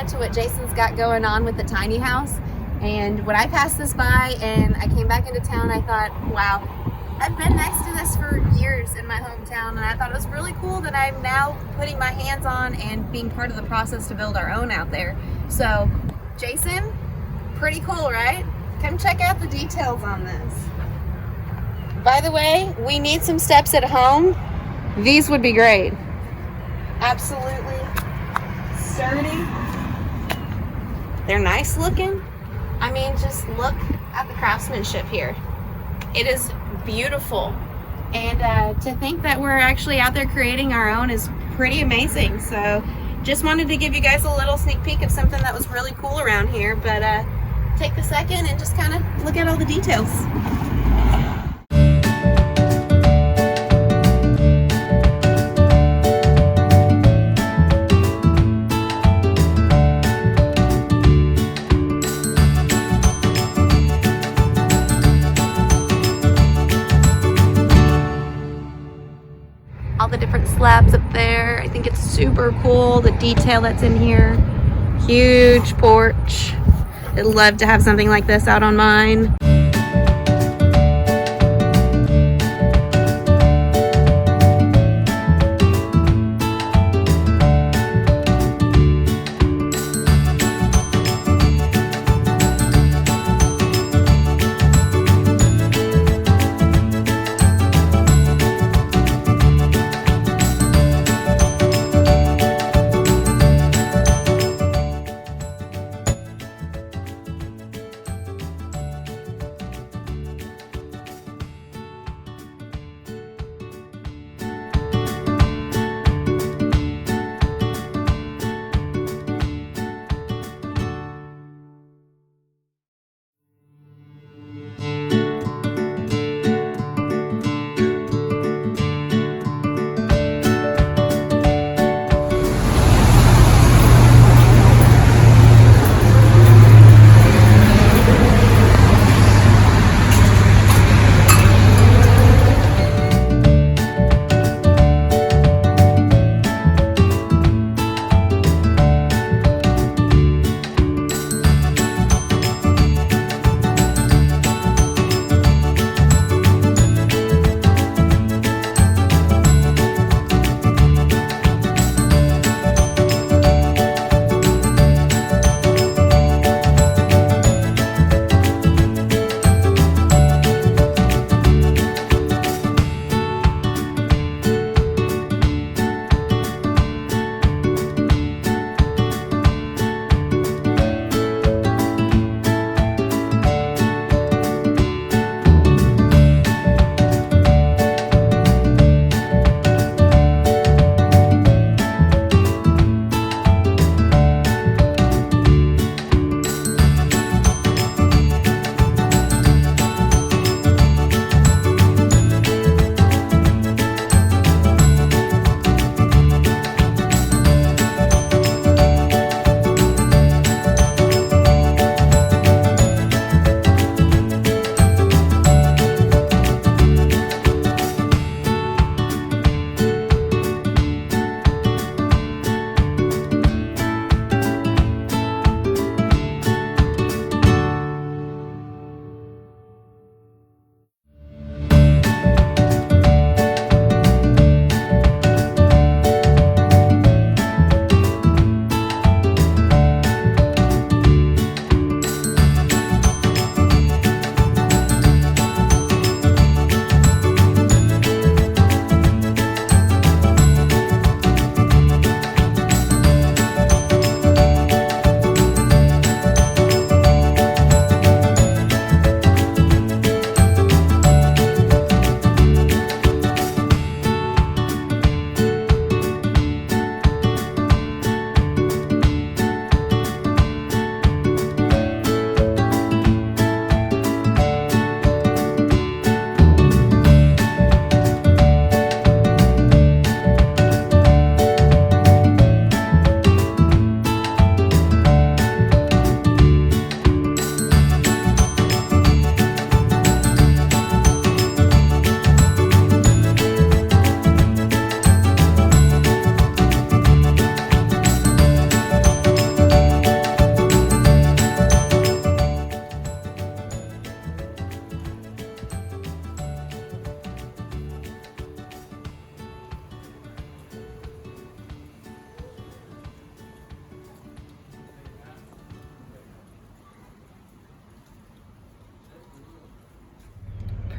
idea to what Jason's got going on with the tiny house. And when I passed this by and I came back into town, I thought, wow, I've been next to this for years in my hometown, and I thought it was really cool that I'm now putting my hands on and being part of the process to build our own out there. So, Jason, pretty cool, right? Come check out the details on this. By the way, we need some steps at home. These would be great. Absolutely sturdy. They're nice looking. I mean, just look at the craftsmanship here. It is beautiful. And to think that we're actually out there creating our own is pretty amazing. So just wanted to give you guys a little sneak peek of something that was really cool around here. But take a second and just kind of look at all the details. All the different slabs up there. I think it's super cool, the detail that's in here. Huge porch. I'd love to have something like this out on mine.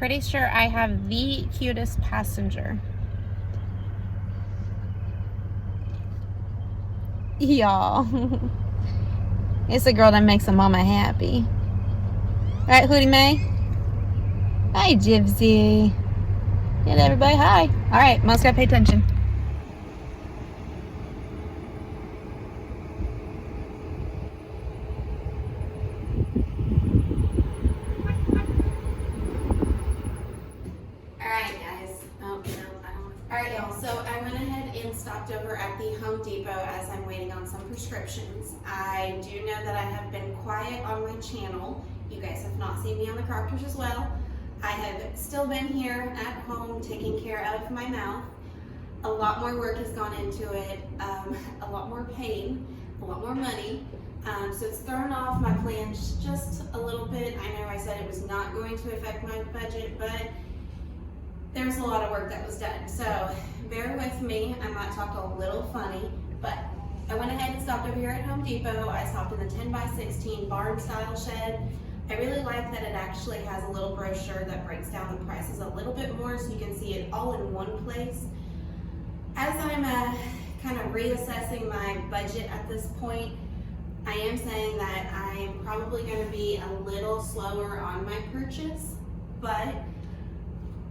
pretty sure I have the cutest passenger. Y'all. It's a girl that makes a mama happy. Right, Hootie May? Hi, Gypsy. Hello, everybody. Hi. All right, Mom's gotta pay attention. Alright y'all, so I went ahead and stopped over at the Home Depot as I'm waiting on some prescriptions. I do know that I have been quiet on my channel. You guys have not seen me on the Croctors as well. I have still been here at home taking care of my mouth. A lot more work has gone into it, a lot more pain, a lot more money. So it's thrown off my plans just a little bit. I know I said it was not going to affect my budget, but there was a lot of work that was done. So bear with me, I might talk a little funny, but I went ahead and stopped over here at Home Depot. I stopped in the 10x16 barn style shed. I really like that it actually has a little brochure that breaks down the prices a little bit more so you can see it all in one place. As I'm kind of reassessing my budget at this point, I am saying that I'm probably going to be a little slower on my purchase, but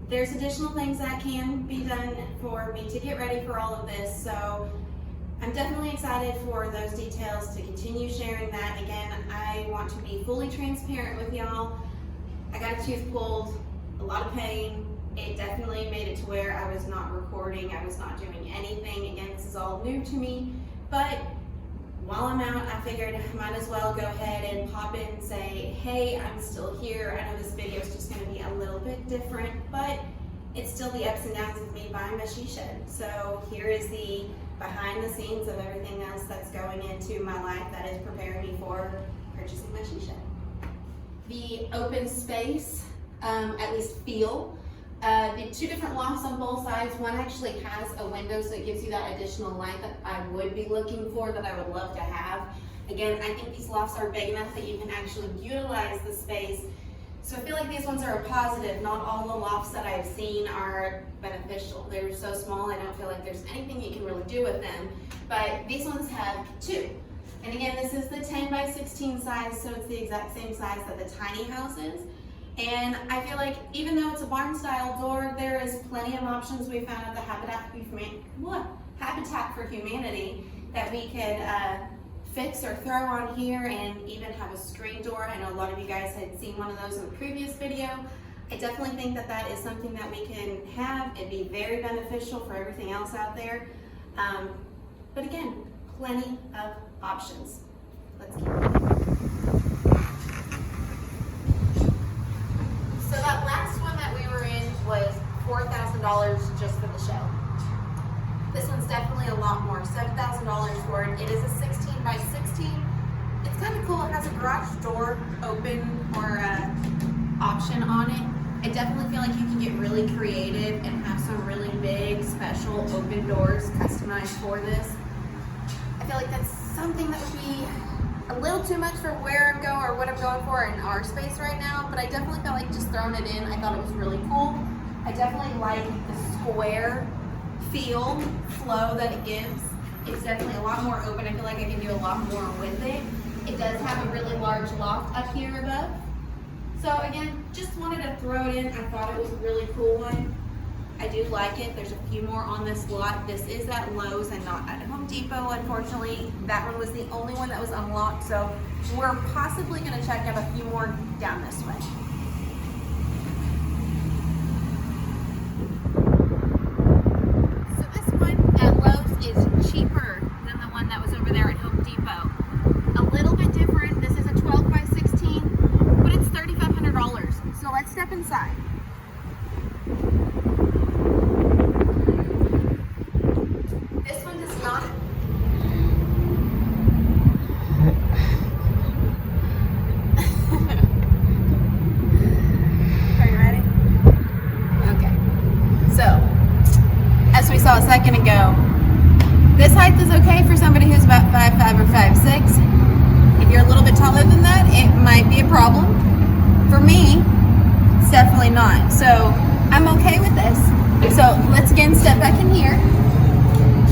there's additional things that can be done for me to get ready for all of this. So I'm definitely excited for those details, to continue sharing that. Again, I want to be fully transparent with y'all. I got a tooth pulled, a lot of pain. It definitely made it to where I was not recording, I was not doing anything. Again, this is all new to me, but while I'm out, I figured I might as well go ahead and pop in and say, hey, I'm still here. I know this video is just going to be a little bit different, but it's still the ups and downs of me buying my she shed. So here is the behind the scenes of everything else that's going into my life that is preparing me for purchasing my she shed. The open space, at least feel. The two different lofts on both sides. One actually has a window, so it gives you that additional light that I would be looking for, that I would love to have. Again, I think these lofts are big enough that you can actually utilize the space. So I feel like these ones are a positive. Not all the lofts that I've seen are beneficial. They're so small, I don't feel like there's anything you can really do with them. But these ones have two. And again, this is the 10x16 size, so it's the exact same size that the tiny house is. And I feel like even though it's a barn style door, there is plenty of options we found at the Habitat for Humanity that we could fix or throw on here, and even have a screen door. I know a lot of you guys had seen one of those in the previous video. I definitely think that that is something that we can have. It'd be very beneficial for everything else out there. But again, plenty of options. Let's keep going. So that last one that we were in was $4,000 just for the shell. This one's definitely a lot more, $7,000 for it. It is a 16x16. It's kind of cool. It has a garage door open or option on it. I definitely feel like you can get really creative and have some really big, special open doors customized for this. I feel like that's something that would be a little too much for where I'm going or what I'm going for in our space right now, but I definitely felt like just throwing it in. I thought it was really cool. I definitely like the square feel, flow that it gives. It's definitely a lot more open. I feel like I can do a lot more with it. It does have a really large loft up here above. So again, just wanted to throw it in. I thought it was a really cool one. I do like it. There's a few more on this lot. This is at Lowe's and not at Home Depot, unfortunately. That one was the only one that was unlocked, so we're possibly going to check out a few more down this way. So this one at Lowe's is cheaper than the one that was over there at Home Depot. A little bit different. This is a 12x16, but it's $3,500. So let's step inside. This one does not. Are you ready? Okay. So, as we saw a second ago, this height is okay for somebody who's about 5'5" or 5'6". If you're a little bit taller than that, it might be a problem. For me, it's definitely definitely not. So I'm okay with this. So let's again step back in here.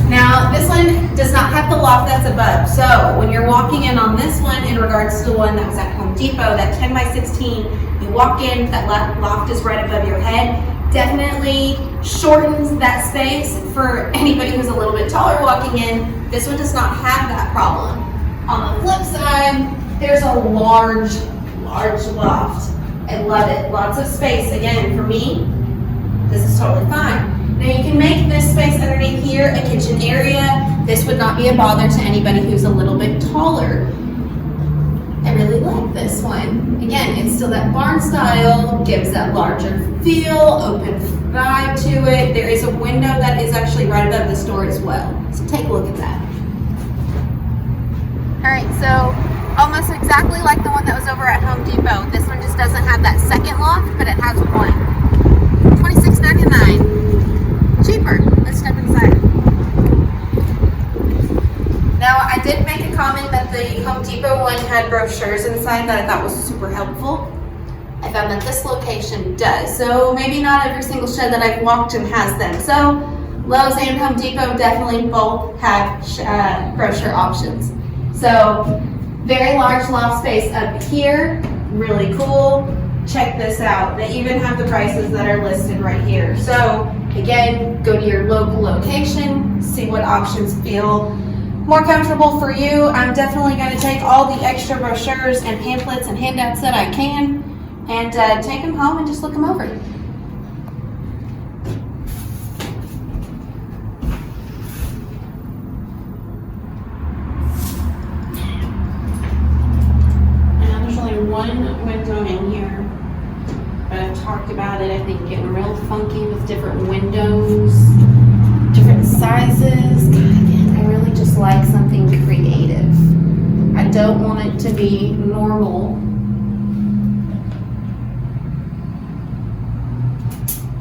Now this one does not have the loft that's above. So when you're walking in on this one in regards to the one that was at Home Depot, that 10 by 16, you walk in, that loft is right above your head. Definitely shortens that space for anybody who's a little bit taller walking in. This one does not have that problem. On the flip side, there's a large loft. I love it. Lots of space. Again, for me, this is totally fine. Now you can make this space underneath here a kitchen area. This would not be a bother to anybody who's a little bit taller. I really like this one. Again, it's still that barn style, gives that larger feel, open vibe to it. There is a window that is actually right above this door as well. So take a look at that. All right, so almost exactly like the one that was over at Home Depot. This one just doesn't have that second loft, but it has one. $26.99. Cheaper. Let's step inside. Now, I did make a comment that the Home Depot one had brochures inside that I thought was super helpful. I found that this location does. So maybe not every single shed that I've walked in has them. So Lowe's and Home Depot definitely both have brochure options. So very large loft space up here, really cool. Check this out. They even have the prices that are listed right here. So again, go to your local location, see what options feel more comfortable for you. I'm definitely going to take all the extra brochures and pamphlets and handouts that I can and take them home and just look them over. Now there's only one window in here, but I've talked about it, I think, getting real funky with different windows, different sizes. I really just like something creative. I don't want it to be normal.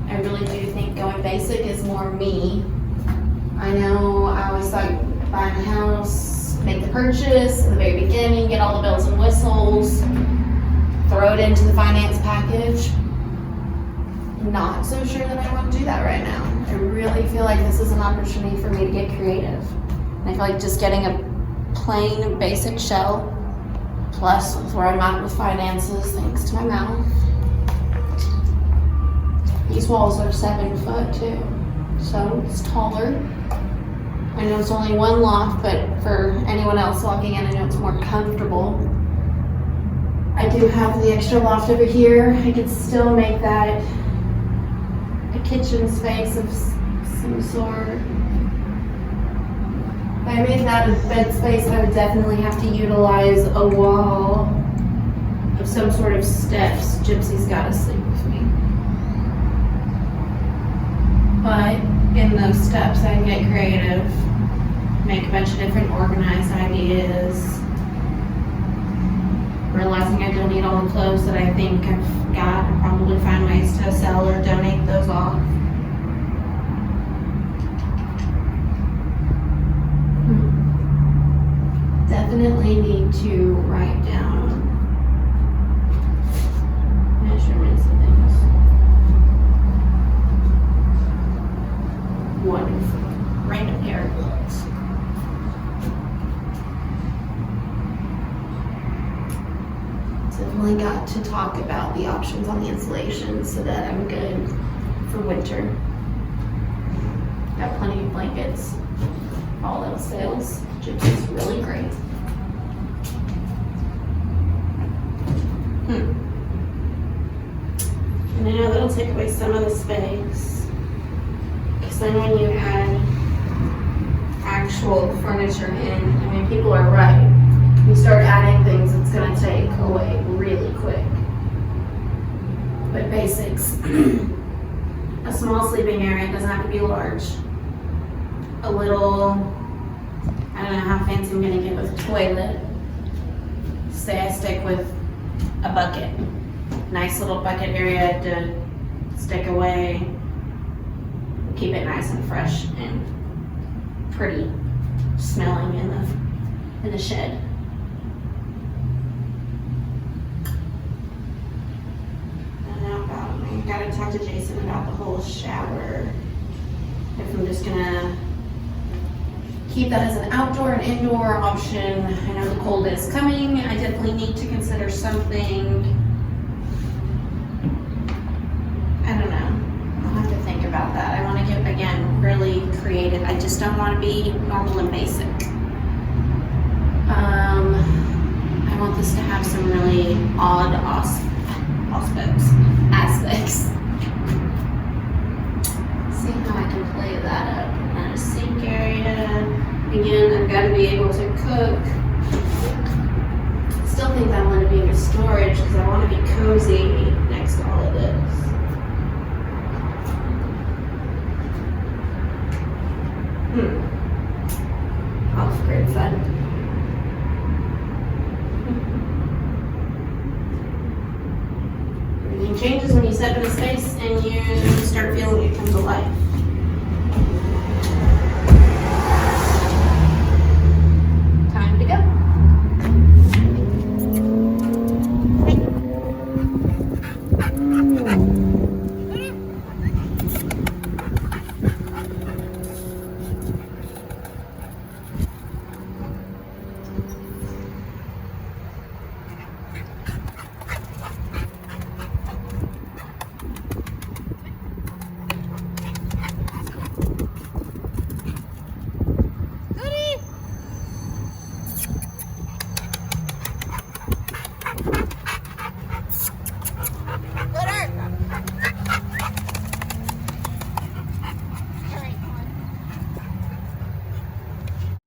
I really do think going basic is more me. I know I always thought buying a house, make the purchase in the very beginning, get all the bells and whistles, throw it into the finance package. Not so sure that I want to do that right now. I really feel like this is an opportunity for me to get creative. And I feel like just getting a plain basic shell, plus where I'm at with finances, thanks to my mouth. These walls are 7 foot too, so it's taller. I know it's only one loft, but for anyone else walking in, I know it's more comfortable. I do have the extra loft over here. I could still make that a kitchen space of some sort. If I made that a bed space, I would definitely have to utilize a wall of some sort of steps. Gypsy's gotta sleep with me. But in those steps, I can get creative, make a bunch of different organized ideas. Realizing I don't need all the clothes that I think I've got, and probably find ways to sell or donate those off. Definitely need to write down measurements of things. Wonderful. Random pair of gloves. Definitely got to talk about the options on the insulation so that I'm good for winter. Got plenty of blankets, all else fails. Gypsy's really great. And I know that'll take away some of the space, because then when you add actual furniture in, I mean, people are right. You start adding things, it's going to take away really quick. But basics. A small sleeping area doesn't have to be large. A little, I don't know how fancy I'm going to get with a toilet. Say I stick with a bucket. Nice little bucket area to stick away. Keep it nice and fresh and pretty smelling in the shed. And now about me. talk to Jason about the whole shower. If I'm just gonna keep that as an outdoor and indoor option. I know the cold is coming. I definitely need to consider something. I don't know. I'll have to think about that. I want to get, again, really creative. I just don't want to be normal and basic. I want this to have some really odd aspects. See how I can play that up. And a sink area. Again, I've got to be able to cook. I still think I want to be in storage because I want to be cozy next to all of this. Off-grid fun. Everything changes when you step into space and you start feeling it come to life.